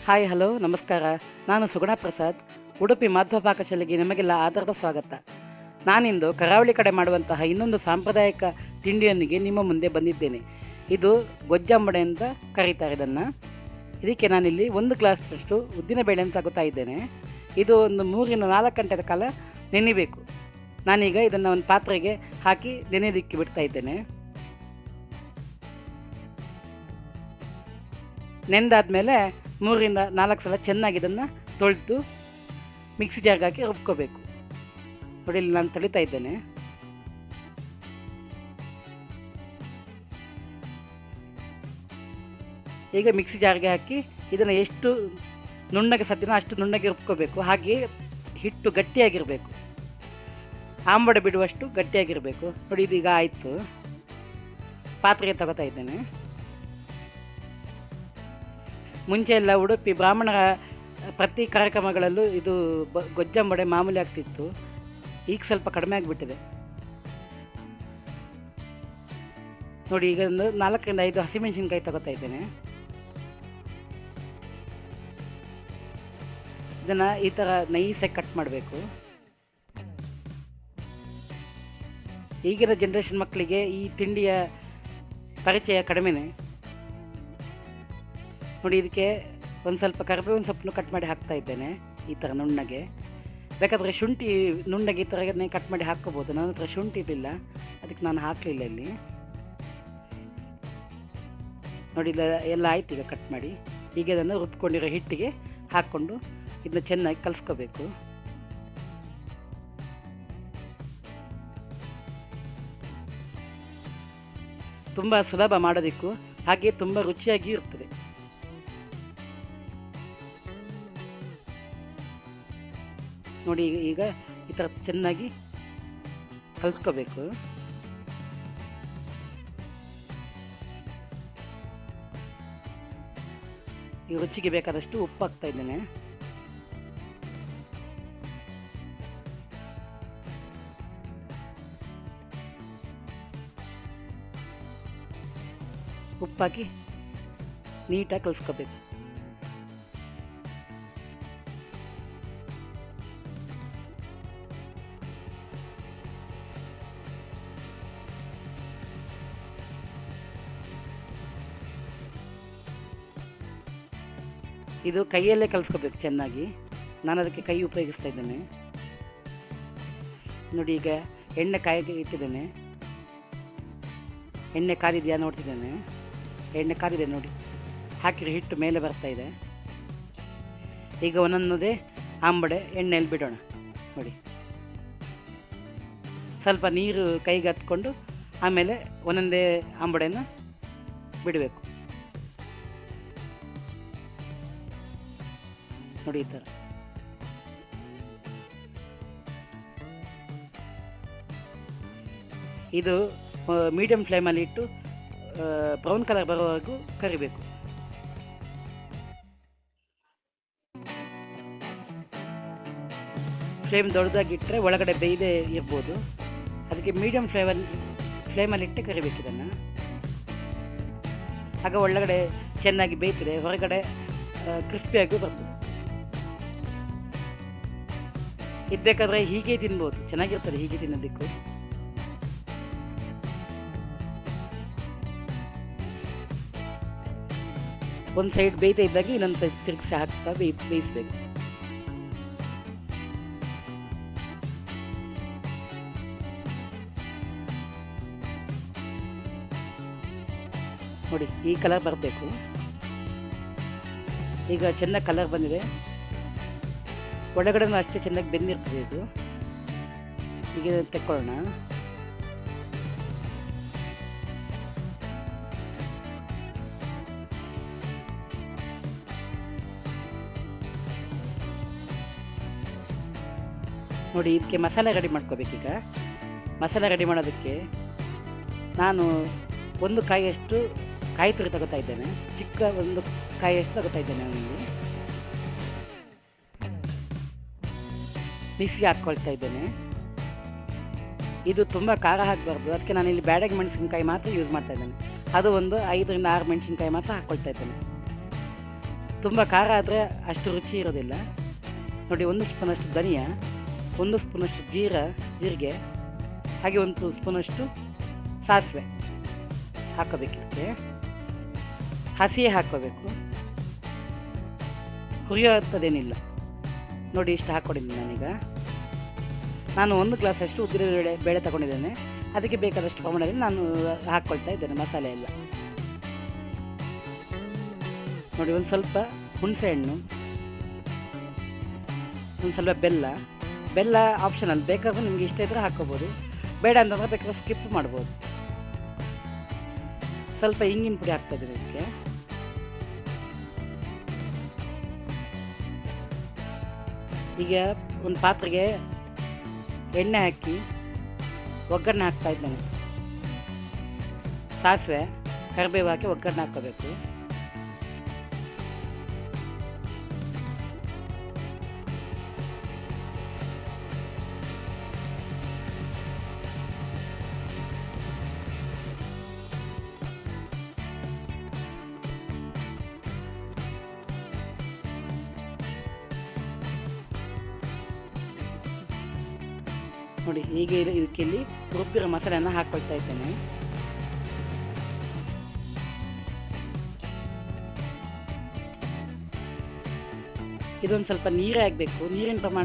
Hi hello ನಮಸ್ಕಾರ. ನಾನು ಸುಗುಣ ಪ್ರಸಾದ್. ಉಡುಪಿ ಮಾಧ್ವ ಪಾಕಶಾಲೆಗೆ ನಿಮಗೆಲ್ಲ ಆಧಾರದ ಸ್ವಾಗತ. ನಾನಿಂದು ಕರಾವಳಿ ಕಡೆ ಮಾಡುವಂತಹ ಇನ್ನೊಂದು ಸಾಂಪ್ರದಾಯಿಕ ತಿಂಡಿಯೊಂದಿಗೆ ನಿಮ್ಮ ಮುಂದೆ ಬಂದಿದ್ದೇನೆ. ಇದು ಗೊಜ್ಜಂಬಡೆ ಅಂತ ಕರೀತಾರೆ ಇದನ್ನು. ಇದಕ್ಕೆ ನಾನಿಲ್ಲಿ 1 ಗ್ಲಾಸ್ನಷ್ಟು ಉದ್ದಿನ ಬೇಳೆಯನ್ನು ತಗೋತಾ ಇದ್ದೇನೆ. ಇದು ಒಂದು 3ರಿಂದ 4 ಗಂಟೆಯ ಕಾಲ ನೆನೆಯಬೇಕು. ನಾನೀಗ ಇದನ್ನು ಒಂದು ಪಾತ್ರೆಗೆ ಹಾಕಿ ನೆನೆಯೋದಕ್ಕೆ ಬಿಡ್ತಾ ಇದ್ದೇನೆ. ನೆಂದಾದ್ಮೇಲೆ 3ರಿಂದ 4 ಸಲ ಚೆನ್ನಾಗಿ ಇದನ್ನು ತೊಳೆದು ಮಿಕ್ಸಿ ಜಾರ್ಗೆ ಹಾಕಿ ರುಬ್ಕೋಬೇಕು. ನೋಡಿ, ಇಲ್ಲಿ ನಾನು ತೊಳಿತಾ ಇದ್ದೇನೆ. ಈಗ ಮಿಕ್ಸಿ ಜಾರ್ಗೆ ಹಾಕಿ ಇದನ್ನು ಎಷ್ಟು ನುಣ್ಣಗೆ ಸಾಧ್ಯನೋ ಅಷ್ಟು ನುಣ್ಣಗೆ ರುಬ್ಕೋಬೇಕು. ಹಾಗೆ ಹಿಟ್ಟು ಗಟ್ಟಿಯಾಗಿರಬೇಕು, ಆಂಬಡೆ ಬಿಡುವಷ್ಟು ಗಟ್ಟಿಯಾಗಿರಬೇಕು. ನೋಡಿ, ಇದೀಗ ಆಯಿತು. ಪಾತ್ರೆಗೆ ತಗೋತಾ ಇದ್ದೇನೆ. ಮುಂಚೆ ಎಲ್ಲ ಉಡುಪಿ ಬ್ರಾಹ್ಮಣರ ಪ್ರತಿ ಕಾರ್ಯಕ್ರಮಗಳಲ್ಲೂ ಇದು ಗೊಜ್ಜಂಬಡೆ ಮಾಮೂಲಿ ಆಗ್ತಿತ್ತು. ಈಗ ಸ್ವಲ್ಪ ಕಡಿಮೆ ಆಗಿಬಿಟ್ಟಿದೆ. ನೋಡಿ, ಈಗ ಒಂದು 4ರಿಂದ 5 ಹಸಿಮೆಣಸಿನ್ಕಾಯಿ ತಗೋತಾ ಇದ್ದೇನೆ. ಇದನ್ನು ಈ ಥರ ನೈಸಾಗಿ ಕಟ್ ಮಾಡಬೇಕು. ಈಗಿನ ಜನ್ರೇಷನ್ ಮಕ್ಕಳಿಗೆ ಈ ತಿಂಡಿಯ ಪರಿಚಯ ಕಡಿಮೆನೆ. ನೋಡಿ, ಇದಕ್ಕೆ ಒಂದು ಸ್ವಲ್ಪ ಕರಿಬೇವಿನ ಸೊಪ್ಪನ್ನು ಕಟ್ ಮಾಡಿ ಹಾಕ್ತಾ ಇದ್ದೇನೆ ಈ ಥರ ನುಣ್ಣಗೆ. ಬೇಕಾದರೆ ಶುಂಠಿ ನುಣ್ಣಗೆ ಈ ಥರನೇ ಕಟ್ ಮಾಡಿ ಹಾಕ್ಕೋಬೋದು. ನನ್ನ ಹತ್ರ ಶುಂಠಿ ಇರಲಿಲ್ಲ, ಅದಕ್ಕೆ ನಾನು ಹಾಕಲಿಲ್ಲ ಇಲ್ಲಿ. ನೋಡಿ, ಎಲ್ಲ ಆಯ್ತು ಈಗ ಕಟ್ ಮಾಡಿ. ಈಗ ಅದನ್ನು ರುಬ್ಕೊಂಡಿರೋ ಹಿಟ್ಟಿಗೆ ಹಾಕ್ಕೊಂಡು ಇದನ್ನ ಚೆನ್ನಾಗಿ ಕಲಿಸ್ಕೋಬೇಕು. ತುಂಬ ಸುಲಭ ಮಾಡೋದಕ್ಕೂ, ಹಾಗೆ ತುಂಬ ರುಚಿಯಾಗಿಯೂ ಇರ್ತದೆ. ನೋಡಿ, ಈಗ ಈ ಥರ ಚೆನ್ನಾಗಿ ಕಲಿಸ್ಕೋಬೇಕು. ಈ ರುಚಿಗೆ ಬೇಕಾದಷ್ಟು ಉಪ್ಪು ಹಾಕ್ತಾ ಇದ್ದೇನೆ. ಉಪ್ಪಾಕಿ ನೀಟಾಗಿ ಕಲಿಸ್ಕೋಬೇಕು. ಇದು ಕೈಯಲ್ಲೇ ಕಲಿಸ್ಕೋಬೇಕು ಚೆನ್ನಾಗಿ. ನಾನು ಅದಕ್ಕೆ ಕೈ ಉಪಯೋಗಿಸ್ತಾ ಇದ್ದೇನೆ. ನೋಡಿ, ಈಗ ಎಣ್ಣೆ ಕಾಯಿಗೆ ಇಟ್ಟಿದ್ದೇನೆ. ಎಣ್ಣೆ ಕಾದಿದೆಯಾ ನೋಡ್ತಿದ್ದೇನೆ. ಎಣ್ಣೆ ಕಾದಿದೆ ನೋಡಿ, ಹಾಕಿರೋ ಹಿಟ್ಟು ಮೇಲೆ ಬರ್ತಾ ಇದೆ. ಈಗ ಒಂದೊಂದೇ ಆಂಬಡೆ ಎಣ್ಣೆಯಲ್ಲಿ ಬಿಡೋಣ. ನೋಡಿ, ಸ್ವಲ್ಪ ನೀರು ಕೈಗೆ ಹತ್ಕೊಂಡು ಆಮೇಲೆ ಒಂದೊಂದೇ ಆಂಬಡೆಯನ್ನು ಬಿಡಬೇಕು. ನೋಡಿ, ಈ ಥರ. ಇದು ಮೀಡಿಯಂ ಫ್ಲೇಮಲ್ಲಿ ಇಟ್ಟು ಬ್ರೌನ್ ಕಲರ್ ಬರುವವರೆಗೂ ಕರಿಬೇಕು. ಫ್ಲೇಮ್ ದೊಡ್ಡದಾಗಿಟ್ಟರೆ ಒಳಗಡೆ ಬೇಯದೇ ಇರ್ಬೋದು. ಅದಕ್ಕೆ ಮೀಡಿಯಂ ಫ್ಲೇಮಲ್ಲಿ ಇಟ್ಟೆ ಕರಿಬೇಕು ಇದನ್ನು. ಆಗ ಒಳಗಡೆ ಚೆನ್ನಾಗಿ ಬೇಯ್ತದೆ, ಹೊರಗಡೆ ಕ್ರಿಸ್ಪಿಯಾಗಿ ಬರ್ತದೆ. ಇದು ಬೇಕಾದರೆ ಹೀಗೆ ತಿನ್ಬೋದು, ಚೆನ್ನಾಗಿರ್ತದೆ ಹೀಗೆ ತಿನ್ನೋದಕ್ಕೂ. ಒಂದು ಸೈಡ್ ಬೇಯ್ತಾ ಇದ್ದಾಗ ಇನ್ನೊಂದು ಸೈಡ್ ತಿರುಗಿಸಿ ಹಾಕ್ತಾ ಬೇಯಿಸ್ಬೇಕು. ನೋಡಿ, ಈ ಕಲರ್ ಬರಬೇಕು. ಈಗ ಚೆನ್ನಾಗಿ ಕಲರ್ ಬಂದಿದೆ, ಒಳಗಡೆ ಅಷ್ಟೇ ಚೆನ್ನಾಗಿ ಬೆಂದಿರ್ತದೆ ಇದು. ಈಗ ತೆಕ್ಕೊಳ್ಳೋಣ. ನೋಡಿ, ಇದಕ್ಕೆ ಮಸಾಲೆ ರೆಡಿ ಮಾಡ್ಕೋಬೇಕೀಗ. ಮಸಾಲೆ ರೆಡಿ ಮಾಡೋದಕ್ಕೆ ನಾನು 1 ಕಾಯಿಯಷ್ಟು ಕಾಯಿ ತುರಿ ತಗೋತಾ ಇದ್ದೇನೆ. ಚಿಕ್ಕ 1 ಕಾಯಿಯಷ್ಟು ತಗೋತಾ ಇದ್ದೇನೆ. ನಾನಿಲ್ಲಿ ಮಿಕ್ಸಿಗೆ ಹಾಕ್ಕೊಳ್ತಾ ಇದ್ದೇನೆ. ಇದು ತುಂಬ ಖಾರ ಹಾಕಬಾರ್ದು, ಅದಕ್ಕೆ ನಾನಿಲ್ಲಿ ಬ್ಯಾಡಗಿ ಮೆಣಸಿನಕಾಯಿ ಮಾತ್ರ ಯೂಸ್ ಮಾಡ್ತಾ ಇದ್ದೇನೆ. ಅದು ಒಂದು 5ರಿಂದ 6 ಮೆಣಸಿನಕಾಯಿ ಮಾತ್ರ ಹಾಕ್ಕೊಳ್ತಾ ಇದ್ದೇನೆ. ತುಂಬ ಖಾರ ಆದರೆ ಅಷ್ಟು ರುಚಿ ಇರೋದಿಲ್ಲ. ನೋಡಿ, 1 ಸ್ಪೂನಷ್ಟು ಧನಿಯಾ, 1 ಸ್ಪೂನಷ್ಟು ಜೀರಿಗೆ, ಹಾಗೆ 1 ಸ್ಪೂನಷ್ಟು ಸಾಸಿವೆ ಹಾಕೋಬೇಕಿದಕ್ಕೆ. ಹಸಿಯೇ ಹಾಕ್ಕೋಬೇಕು, ಹುರಿಯೋಂಥದ್ದೇನಿಲ್ಲ. ನೋಡಿ, ಇಷ್ಟು ಹಾಕ್ಕೊಂಡಿದ್ದೀನಿ ನಾನೀಗ. ನಾನು 1 ಗ್ಲಾಸಷ್ಟು ಉದ್ದಿನ ಬೇಳೆ ತಗೊಂಡಿದ್ದೇನೆ. ಅದಕ್ಕೆ ಬೇಕಾದಷ್ಟು ಪ್ರಮಾಣದಲ್ಲಿ ನಾನು ಹಾಕ್ಕೊಳ್ತಾ ಇದ್ದೇನೆ ಮಸಾಲೆ ಎಲ್ಲ. ನೋಡಿ, ಒಂದು ಸ್ವಲ್ಪ ಹುಣಸೆ ಹಣ್ಣು, ಒಂದು ಸ್ವಲ್ಪ ಬೆಲ್ಲ ಆಪ್ಷನಲ್. ಬೇಕಾದ್ರೆ ನಿಮ್ಗೆ ಇಷ್ಟ ಇದ್ರೆ ಹಾಕ್ಕೋಬೋದು, ಬೇಡ ಅಂತಂದ್ರೆ ಬೇಕಾದ್ರೆ ಸ್ಕಿಪ್ ಮಾಡ್ಬೋದು. ಸ್ವಲ್ಪ ಇಂಗಿನ ಪುಡಿ ಹಾಕ್ತಾ ಇದ್ದೀನಿ ಇದಕ್ಕೆ. ಈಗ ಒಂದು ಪಾತ್ರೆಗೆ ಎಣ್ಣೆ ಹಾಕಿ ಒಗ್ಗರಣೆ ಹಾಕ್ತಾ ಇದ್ದೇನೆ. ಸಾಸಿವೆ, ಕರಿಬೇವು ಹಾಕಿ ಒಗ್ಗರಣೆ ಹಾಕ್ಕೋಬೇಕು. ನೋಡಿ, ಹೀಗೆ ಇದಕ್ಕಿಲ್ಲಿ ರುಬ್ಬಿರೋ ಮಸಾಲೆಯನ್ನು ಹಾಕ್ಕೊಳ್ತಾ ಇದ್ದೇನೆ. ಇದೊಂದು ಸ್ವಲ್ಪ ನೀರೇ ಆಗಬೇಕು. ನೀರಿನ ಪ್ರಮಾಣ